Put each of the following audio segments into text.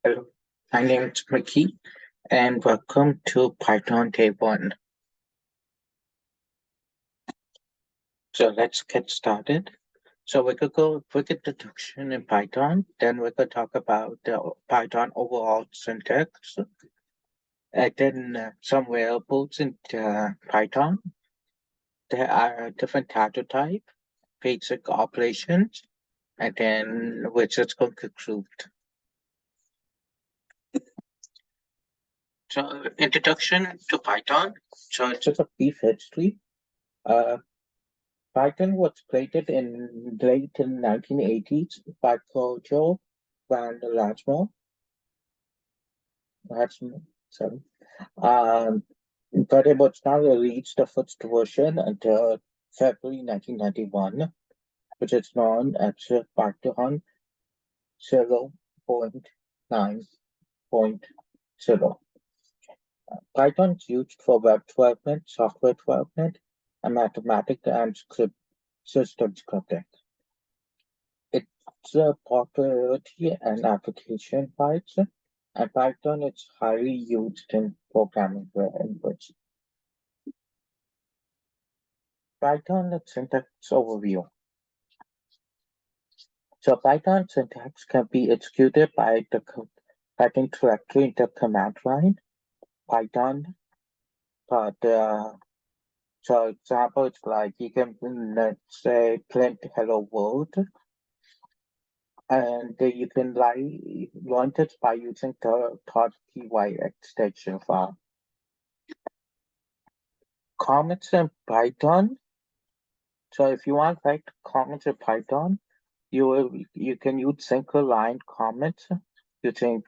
Hello, my name is Mickey, and welcome to Python Day 1. So let's get started. So we could go quick introduction in Python, then we could talk about the Python overall syntax, and then some variables in Python. There are different data type, basic operations, and then we're just going to conclude. So introduction to Python. So it's just a brief history. Python was created in late 1980s by Kojo van Latsmo, sorry. Um, but it was not released the first version until February 1991, which is known as Python 0.9.0. Python is used for web development, software development, and mathematics and system scripting. Its popularity and application types, and Python is highly used in programming language. Python syntax overview. So Python syntax can be executed by the typing directly in the command line. Python, but so example, it's like you can let's say print hello world, and you can launch it by using the .py extension file. Comments in Python. So if you want to write comments in Python, you can use single line comments using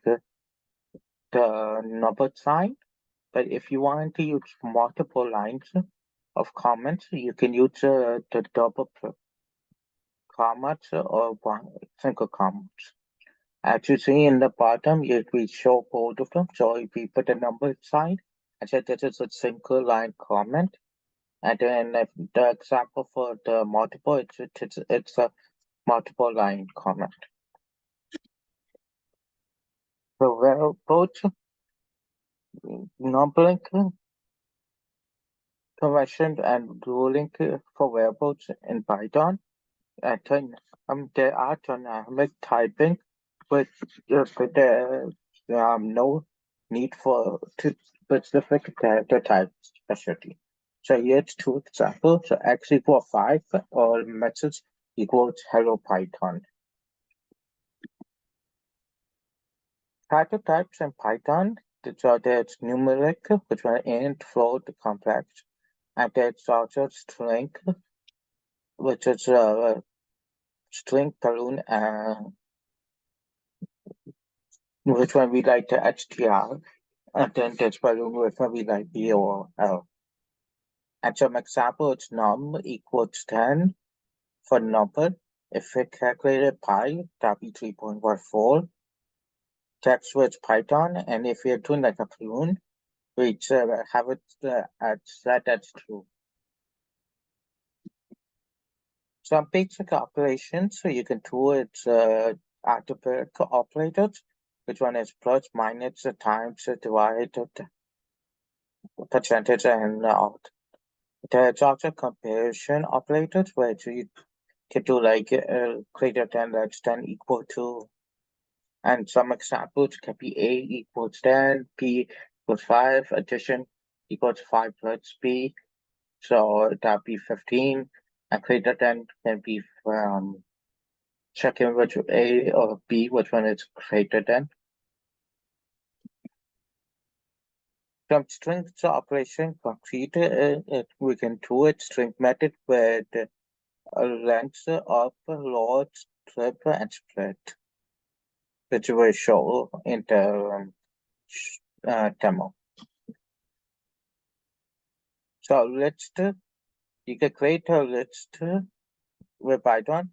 the number sign. But if you want to use multiple lines of comments, you can use the double comments or one single comments. As you see in the bottom, it will show both of them. So if we put a number sign and say this is a single line comment, and then if the example for the multiple, it's a multiple line comment. So variables, numbering convention and ruling for variables in Python. And then there are dynamic typing, but there's no need for specific character type specialty. So here's two examples. So x equals 5 or message equals hello Python. Character types in Python, so there's numeric, which are int, float, complex, and there's also string, which is string, balloon, and which one we like the HTR, and then there's balloon, which one we like B or L. And some example, it's num equals 10 for number. If we calculated pi, that'd be 3.14. Text with Python, and if we're doing like a balloon, we have it set as true. Some basic operations, so you can do it algebraic operators, which one is plus, minus, times, divide, percentage, and out. There's also comparison operators, where you can do like greater than, less than, equal to. And some examples can be A equals 10, B equals 5, addition equals 5 plus B. So that'd be 15. And greater than can be checking which A or B, which one is greater than. From string to operation concrete, we can do it string method with length of load, strip, and split, which will show in the demo. So list, you can create a list with Python.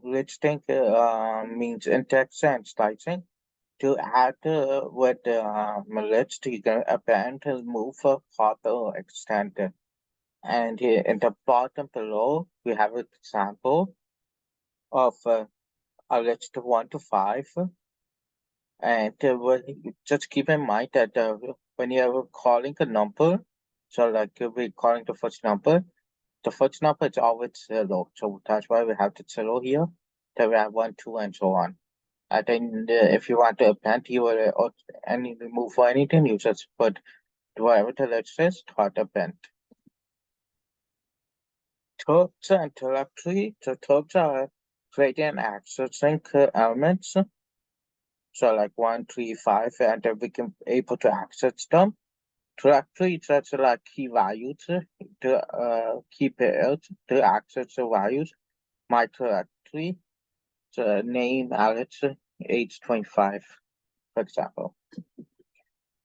Listing means index and slicing. To add with list, you can append, move, pop, or extend it. And here in the bottom below, we have an example of a list of 1 to 5. And just keep in mind that when you're calling a number, so like we're calling the first number is always zero. So that's why we have the zero here. Then we have one, two, and so on. And then if you want to append you or any remove or anything, you just put whatever the list is, dot append. Terms and directory. The terms are creating and accessing elements. So like 1, 3, 5, and then we can able to access them. Directory just like key values, key pairs to access the values. My directory, the name Alex, age 25, for example.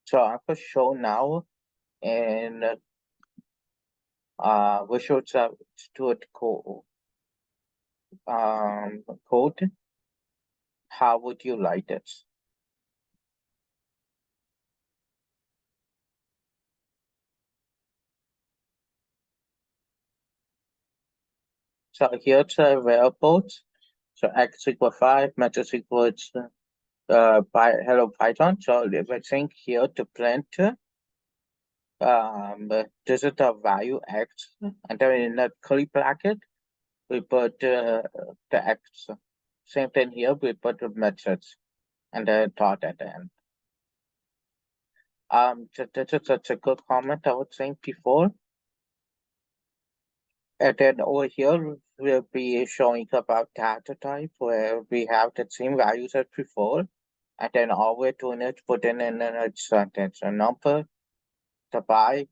So I'm going to show now in Visual Studio Code. How would you like this? So here's a variables. So x equals 5, matrix equals hello Python. So we're saying here to print this is the value x, and then in the curly bracket we put the x. Same thing here, we put the methods and the dot at the end. This is such a good comment I was saying before. And then over here, we'll be showing about data type where we have the same values as before. And then all we're doing is putting in a sentence, a number, the by,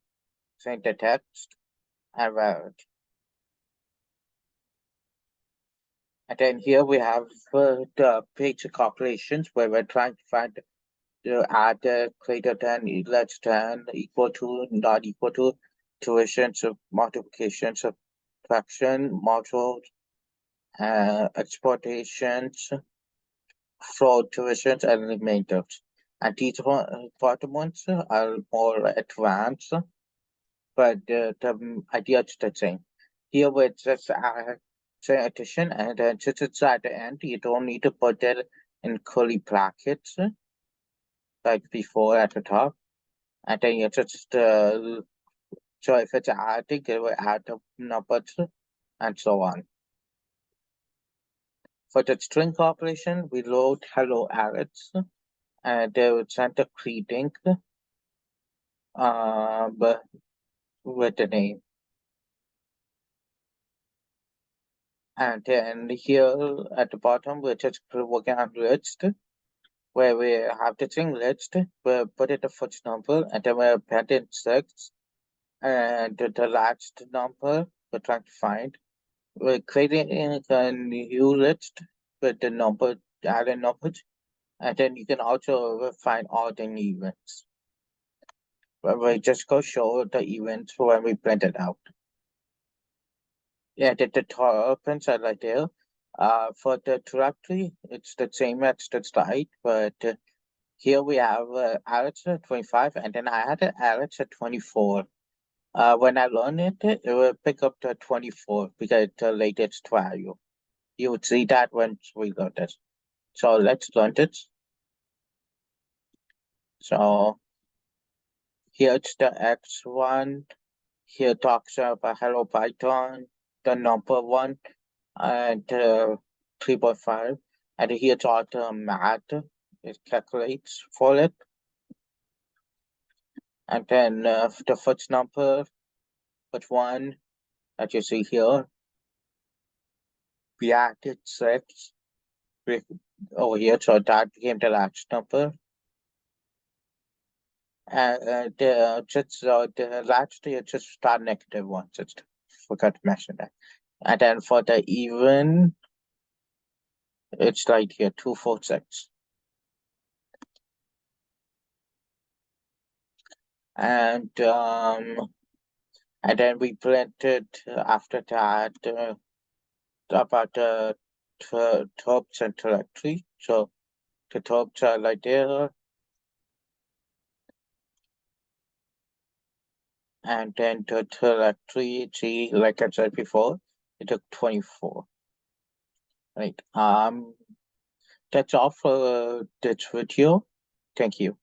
saying the text, and variable. And then here we have the page calculations where we're trying to find add greater than, less than, equal to, not equal to, tuitions of multiplication, subtraction, modules, exportations, fraud, tuitions, and remainders. And these bottom ones are more advanced, but the idea is the same. Here we just say addition, and then just it's at the end, you don't need to put it in curly brackets like before at the top. And then you just so if it's adding, it will add the numbers and so on. For the string operation, we load hello Alex, and they will send a greeting but with the name. And then here at the bottom, we're just working on list, where we have the string list, we put it the first number, and then we append in six, and the last number we're trying to find. We're creating a new list with the number, added numbers, and then you can also find all the events. But we just go show the events when we print it out. Yeah, the tokens are right there. For the directory, it's the same as the slide, but here we have Alex at 25, and then I added Alex at 24. When I run it, it will pick up the 24 because it's the latest value. You would see that once we got this. So let's run it. So here's the X1. Here talks about hello Python, the number one, and 3.5. And here's all the math. It calculates for it. And then the first number, but one, as you see here, we added six over here, so that became the last number. And the last year just start negative one, just forgot to mention that. And then for the even, it's right here, 246. And then we printed after that about the Tuples and Dictionaries. So the Tuples are right there. And then the Dictionary, like I said before, it took 24. Right. That's all for this video. Thank you.